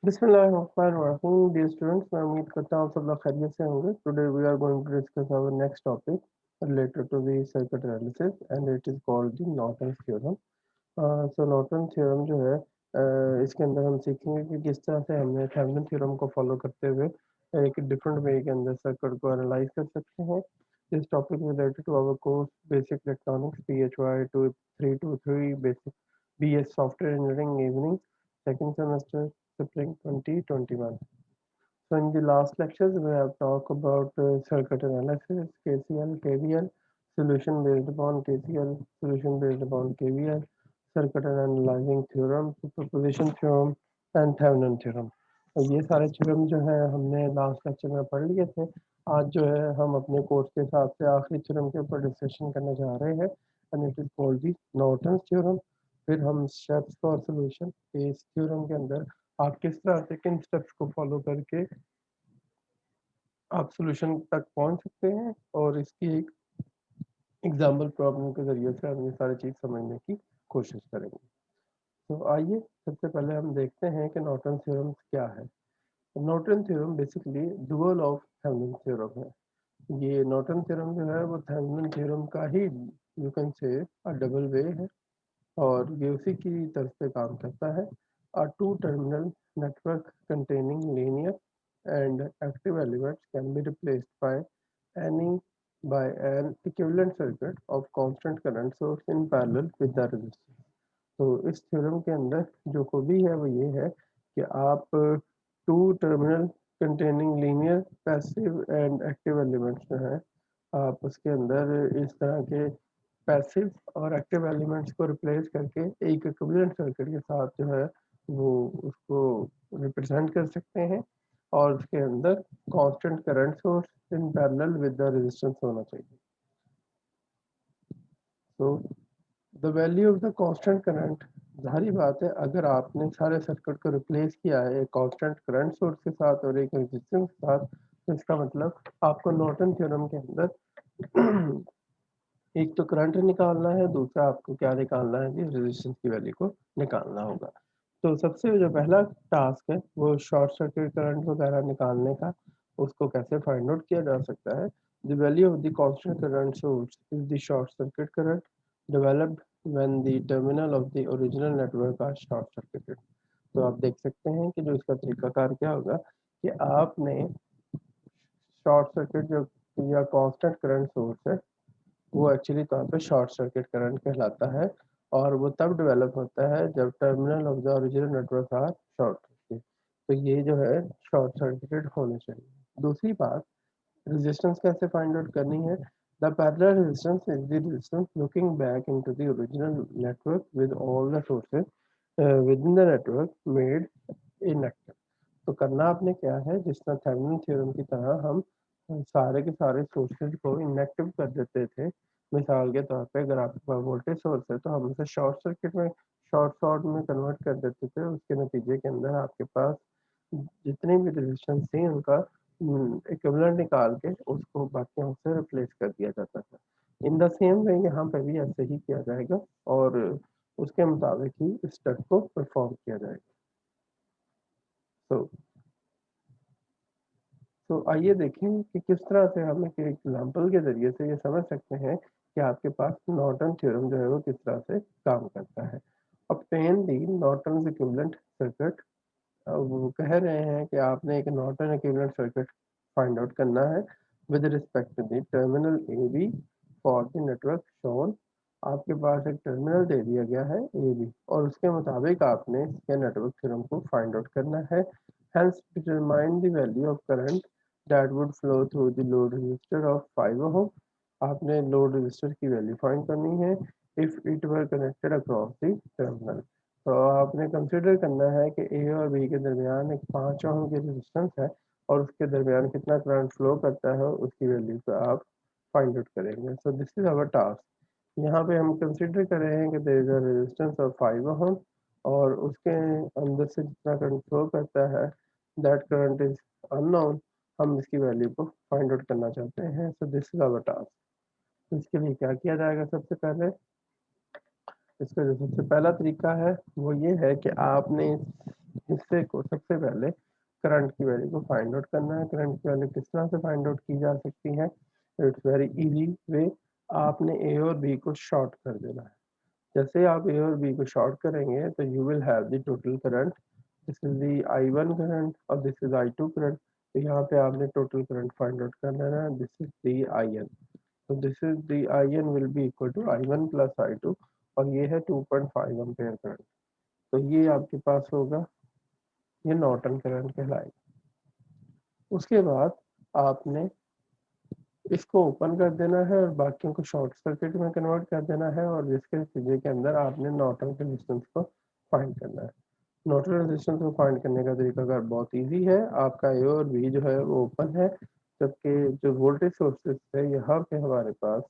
बिस्मिल्लाहिर्रहमानिर्रहीम dear students, मैं उम्मीद करता हूँ आप सब लोग खैरियत से होंगे। Today we are going to discuss our next topic related to the circuit analysis and it is called the Norton theorem. So Norton theorem जो है इसके अंदर हम सीखेंगे कि किस तरह से हमने थेवेनिन थ्योरम को फॉलो करते हुए एक डिफरेंट वे के अंदर सर्किट को एनालाइज कर सकते हैं। This topic related to our course basic electronics PHY 2323 basic BS software engineering evening second semester spring 2021. So in the last lectures we have talked about circuit analysis, KCL, KVL, solution based upon KCL, solution based upon KVL, circuit analyzing theorem, superposition theorem and Thevenin theorem. और ये सारे theorem जो है हमने last lecture में पढ़ लिए थे। आज जो है हम अपने कोर्स के हिसाब से आखिरी थ्योरम के ऊपर डिस्कशन करने जा रहे हैं and it is called the Norton theorem. फिर हम स्टेप्स और सॉल्यूशन इस थ्योरम के अंदर आप किस तरह से किन स्टेप्स को फॉलो करके आप सॉल्यूशन तक पहुंच सकते हैं और इसकी एक एग्जाम्पल प्रॉब्लम के ज़रिए से हम ये सारी चीज़ समझने की कोशिश करेंगे। तो आइए सबसे पहले हम देखते हैं कि नॉर्टन थ्योरम क्या है। Norton theorem basically dual of Thevenin theorem है। ये नॉर्टन थ्योरम जो है वो थेवेनिन थ्योरम का ही you can say double way है और ये उसी की तरफ से काम करता है। A two-terminal network containing linear and active elements can be replaced any by an equivalent circuit of constant current source in parallel with the resistor। तो इस थ्योरम के अंदर जो खूबी है वो ये है कि आप two terminal containing linear passive and active elements जो हैं आप उसके अंदर इस तरह के पैसिव और एक्टिव एलिमेंट्स को रिप्लेस करके एक इक्विवेलेंट सर्किट के साथ जो है वो उसको रिप्रेजेंट कर सकते हैं और उसके अंदर constant current source in parallel with the resistance होना चाहिए। तो the value of the constant current, जाहिर बात है अगर आपने सारे सर्किट को रिप्लेस किया है एक कांस्टेंट करंट सोर्स के साथ और एक रेजिस्टेंस के साथ, तो इसका मतलब आपको नॉर्टन थ्योरम के अंदर एक तो करंट निकालना है, दूसरा आपको क्या निकालना है कि रेजिस्टेंस की वैल्यू को निकालना होगा। तो सबसे जो पहला टास्क है वो शॉर्ट सर्किट करंट वगैरह निकालने का, उसको कैसे फाइंड आउट किया जा सकता है। The value of the constant current source is the short circuit current developed when the terminal of the original network are short circuited. तो आप देख सकते हैं कि जो इसका तरीकाकार क्या होगा कि आपने शॉर्ट सर्किट जो या कांस्टेंट करंट सोर्स है वो एक्चुअली तौर पे शॉर्ट सर्किट करंट कहलाता है और वो तब डेवलप होता है जब terminal of the original network are short circuit. तो ये जो है शॉर्ट सर्किटेड होने चाहिए। दूसरी बात, रेजिस्टेंस कैसे फाइंड आउट करनी है। The parallel resistance is the resistance looking back into the original network with all the sources with in the network made inactive. तो करना आपने क्या है, जिस तरह थेवेनिन थ्योरम की तरह हम सारे के सारे सोर्सेज को इनएक्टिव कर देते थे। मिसाल के तौर पे अगर आपके पास वोल्टेज सोर्स है तो हम उसे शॉर्ट सर्किट में शॉर्ट शॉर्ट में कन्वर्ट कर देते थे। उसके नतीजे के अंदर आपके पास जितनी भी रेजिस्टेंस थी उनका इक्विवेलेंट निकाल के उसको बाकियों से रिप्लेस कर दिया जाता था। इन द सेम वे यहाँ पे भी ऐसे ही किया जाएगा और उसके मुताबिक ही इस स्टेप को परफॉर्म किया जाएगा। तो तो आइए देखें कि किस तरह से हम एक एग्जाम्पल के ज़रिए से ये समझ सकते हैं कि आपके पास नॉर्टन थ्योरम जो है वो किस तरह से काम करता है। Obtain the Norton equivalent circuit. वो कह रहे हैं कि आपने एक Norton equivalent circuit find out करना है with respect to the terminal A B for the network shown. आपके पास एक टर्मिनल दे दिया गया है ए बी और उसके मुताबिक आपने इसके नेटवर्क थ्योरम को फाइंड आउट करना है। Hence, determine the value of current that would flow through the load resistor of 5 ohm। आपने लोड रजिस्टर की वैल्यू फाइंड करनी है if it were connected across the terminal. तो आपने कंसिडर करना है कि ए और बी के दरमियान एक 5 ओम की रेजिस्टेंस है और उसके दरमियान कितना करंट फ्लो करता है उसकी वैल्यू को आप फाइंड आउट करेंगे। So this is our task. यहाँ पे हम कंसिडर कर रहे हैं कि there is a resistance of 5 ohm और उसके अंदर से जितना करंट फ्लो करता है दैट करंट इज अननोन। हम इसकी वैल्यू को फाइंड आउट करना चाहते हैं। So this is our task. इसके लिए क्या किया जाएगा, सबसे पहले इसका जो सबसे पहला तरीका है वो ये है कि आपने सबसे पहले करंट की वैल्यू को फाइंड आउट करना है। करंट की वैल्यू किस तरह से फाइंड आउट की जा सकती है? इट्स वेरी इजी वे, आपने ए और बी को शॉर्ट कर देना है। जैसे आप ए और बी को शॉर्ट करेंगे तो you will have the total current, this is the I1 current और दिस इज I2 करंट। तो यहाँ पे आपने टोटल करंट फाइंड आउट कर लेना है, दिस इज द IN। तो this is the IN will be equal to I1 plus I2 और ये है 2.5 एम्पेयर करंट। तो ये आपके पास होगा, ये नॉर्टन करंट कहलाएगा। उसके बाद आपने इसको ओपन कर देना है और बाकियों को शॉर्ट सर्किट में कन्वर्ट कर देना है और जिसके नतीजे के अंदर आपने नॉर्टन के रेजिस्टेंस को फाइंड करना है। नॉर्टन रेजिस्टेंस को फाइंड करने का तरीका कार बहुत इजी है। आपका ए और बी जो है वो ओपन है, जबकि जो वोल्टेज सोर्सेस है यहाँ पे हमारे पास,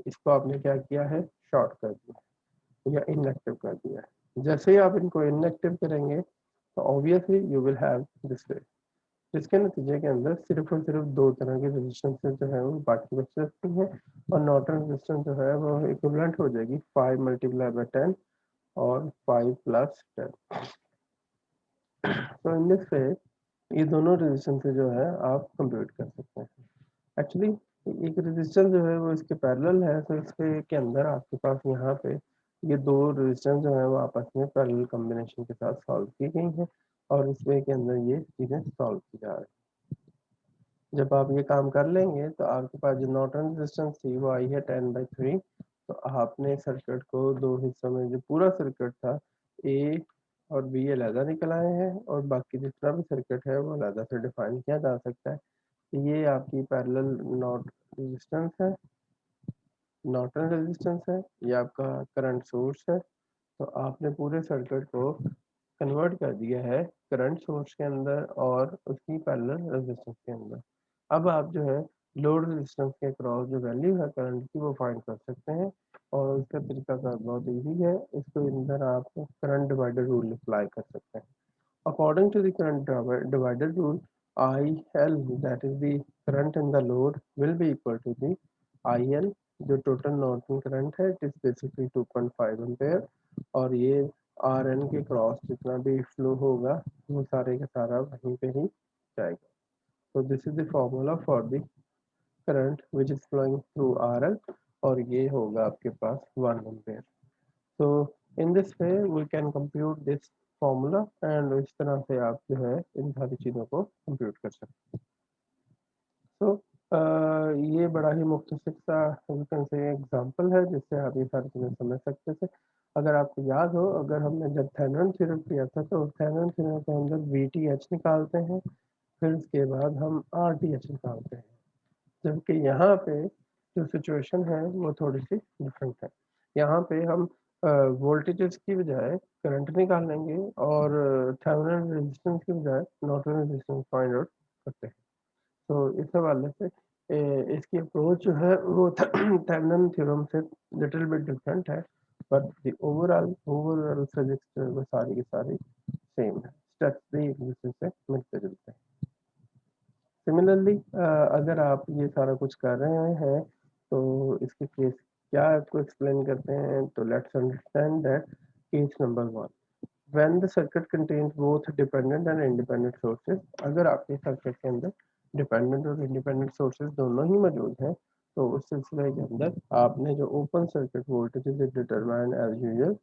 इसको आपने क्या किया है, शॉर्ट कर दिया या इनएक्टिव कर दिया है। जैसे ही आप इनको इनएक्टिव करेंगे तो obviously you will have this way, जिसके नतीजे के अंदर सिर्फ और सिर्फ दो तरह की रेजिस्टेंस जो है वो बाकी बच सकती हैं और नॉर्टन रेजिस्टेंस जो है वो इक्विवेलेंट हो जाएगी 5 मल्टीप्लाई बाय 10 और 5 प्लस 10। तो इन दिस वे ये दोनों रेजिस्टेंस जो है आप कंप्यूट कर सकते हैं। एक्चुअली एक रेजिस्टेंस जो है वो इसके पैरेलल है, तो इसके के अंदर आपके पास यहाँ पे ये दो रेजिस्टेंस जो है वो आपस में पैरेलल कॉम्बिनेशन के साथ सॉल्व की गई हैं और इस वे के अंदर ये चीज़ें सॉल्व की जा रही हैं। जब आप ये काम कर लेंगे तो आपके पास जो नॉर्टन रेजिस्टेंस थी वो आई है 10/3। तो आपने सर्किट को दो हिस्सों में, जो पूरा सर्किट था ए और बी अलहदा निकल आए हैं और बाकी जितना भी सर्किट है वो अलहदा से डिफाइन किया जा सकता है। ये आपकी पैरेलल नॉट रेजिस्टेंस है, नॉर्टन रेजिस्टेंस है, ये आपका करंट सोर्स है। तो आपने पूरे सर्किट को कन्वर्ट कर दिया है करंट सोर्स के अंदर और उसकी पैरेलल रेजिस्टेंस के अंदर। अब आप जो है लोड रेजिस्टेंस के अक्रॉस जो वैल्यू है करंट की वो फाइंड कर सकते हैं और उसका तरीका बहुत इजी है। इसको अंदर आप करंट डिवाइडर रूल अप्लाई कर सकते हैं। According to the current divider rule, IL, that is the current in the load, will be equal to the IL, जो टोटल नॉर्टन करंट है, इट इज बेसिकली 2.5 एम्पेयर और ये RN के cross जितना भी फ्लो होगा वो सारे का सारा वहीं पे ही जाएगा। तो this is the formula for the current which is flowing through RL और ये होगा आपके पास 1 एम्पेयर। तो in this way we can compute this formula and इस तरह से आप जो है इन सारी चीज़ों को कंप्यूट कर सकते हैं। तो ये बड़ा ही मुख्तसर सा से एग्जांपल है जिससे आप ये सारी चीज़ें समझ सकते थे। अगर आपको याद हो, अगर हमने जब थेवेनिन थ्योरम किया था तो थेवेनिन थ्योरम के अंदर VTH निकालते हैं, फिर उसके बाद हम RTH निकालते हैं, जबकि यहाँ पे जो सिचुएशन है वो थोड़ी सी डिफरेंट है। यहाँ पे हम वोल्टेजेस की बजाय करंट निकालेंगे और थेवेनिन रेजिस्टेंस की बजाय नॉर्टन रेजिस्टेंस फाइंड आउट करते हैं। तो इस हवाले से इसकी अप्रोच जो है वो थेवेनिन थ्योरम से लिटिल बिट डिफरेंट है, बट द ओवरऑल फिजिक्स वो सारी की सारी सेम है। स्टेप्स भी एक दूसरे से मिलते जुलते हैं। सिमिलरली अगर आप ये सारा कुछ कर रहे हैं तो इसके केस क्या आपको एक्सप्लेन करते हैं, तो let's understand that case number 1, when the circuit contains both dependent and independent sources. अगर आपके सर्किट के अंदर डिपेंडेंट और इंडिपेंडेंट सोर्सेज दोनों ही मौजूद हैं तो उस सिलसिले के अंदर आपने जो open circuit voltage is determined as usual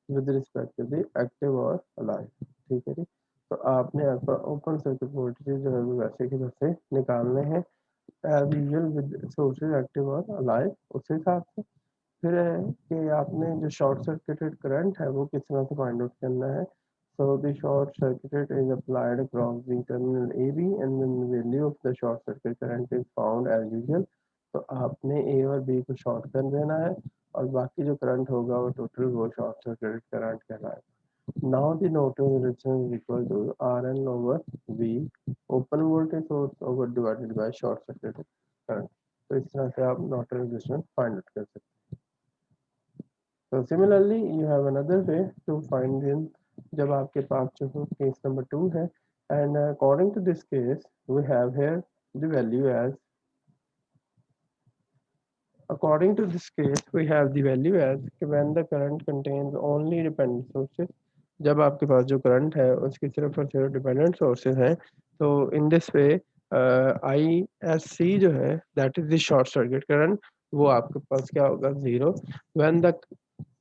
with respect to the active और अलाइव। ठीक है जी। तो आपने आपका ओपन सर्किट वोल्टेज जो है वो वैसे के वैसे निकालने हैं as usual with sources active और अलाइव। उस हिसाब से फिर है कि आपने जो शॉर्ट सर्किटेड करंट है वो किस तरह से फाइंड आउट करना है। So the short circuit is applied across the terminal AB and then the value of the short circuit current is found as usual। तो आपने A और B को शॉर्ट कर देना है और बाकी जो करंट होगा वो टोटल वो शॉर्ट सर्किट करंट कहलाएगा। Now the Norton resistance is equal to RN over V, open voltage source over divided by short circuit current। तो इस तरह से आप Norton resistance find out कर सकते हैं। So similarly you have another way to find in, जब आपके पास जो है case number 2 है and according to this case we have here the value as, according to this case we have the value as when the current contains only dependent sources जब आपके पास जो current है उसकी सिर्फ और सिर्फ डिपेंडेंट सोर्सेज हैं, तो इन दिस वे ISC जो है that is the short circuit current, वो आपके पास क्या होगा, जीरो। व्हेन द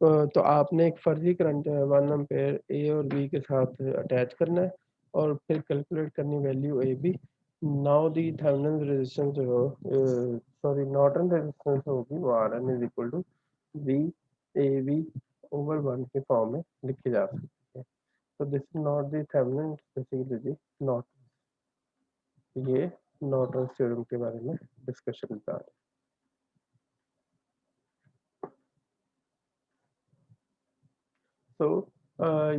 तो आपने एक फर्जी करंट 1 एम्पेयर ए और बी के साथ अटैच करना है और फिर कैलकुलेट करनी value A B. Now the Thevenin resistance जो हो, सॉरी नॉर्टन रेजिस्टेंस होगी, वो R N is equal to V A B over 1 के फॉर्म में लिखी जा सकती है। तो this is not the Thevenin, basically the Norton. ये नॉर्टन थ्योरम के बारे में डिस्कशन बता रहे हैं। तो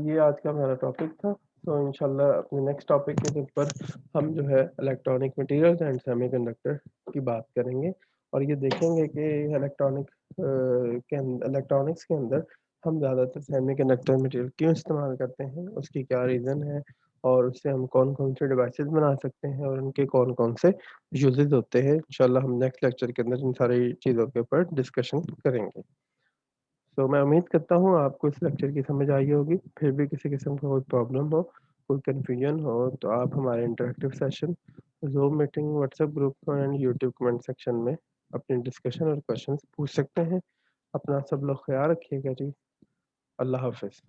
ये आज का हमारा टॉपिक था। तो इंशाल्लाह अपने नेक्स्ट टॉपिक के ऊपर हम जो है इलेक्ट्रॉनिक मटेरियल्स एंड सेमीकंडक्टर की बात करेंगे, और ये देखेंगे कि इलेक्ट्रॉनिक्स के अंदर हम ज़्यादातर सेमीकंडक्टर मटेरियल क्यों इस्तेमाल करते हैं, उसकी क्या रीज़न है, और उससे हम कौन कौन से डिवाइसेस बना सकते हैं और उनके कौन कौन से यूजेस होते हैं। इंशाल्लाह हम नेक्स्ट लेक्चर के अंदर इन सारी चीज़ों के ऊपर डिस्कशन करेंगे। तो मैं उम्मीद करता हूँ आपको इस लेक्चर की समझ आई होगी। फिर भी किसी किस्म का कोई प्रॉब्लम हो, कोई कन्फ्यूजन हो, तो आप हमारे interactive session, zoom meeting, WhatsApp group and YouTube comment section में अपनी डिस्कशन और क्वेश्चंस पूछ सकते हैं। अपना सब लोग ख्याल रखिएगा जी। अल्लाह हाफ़िज़।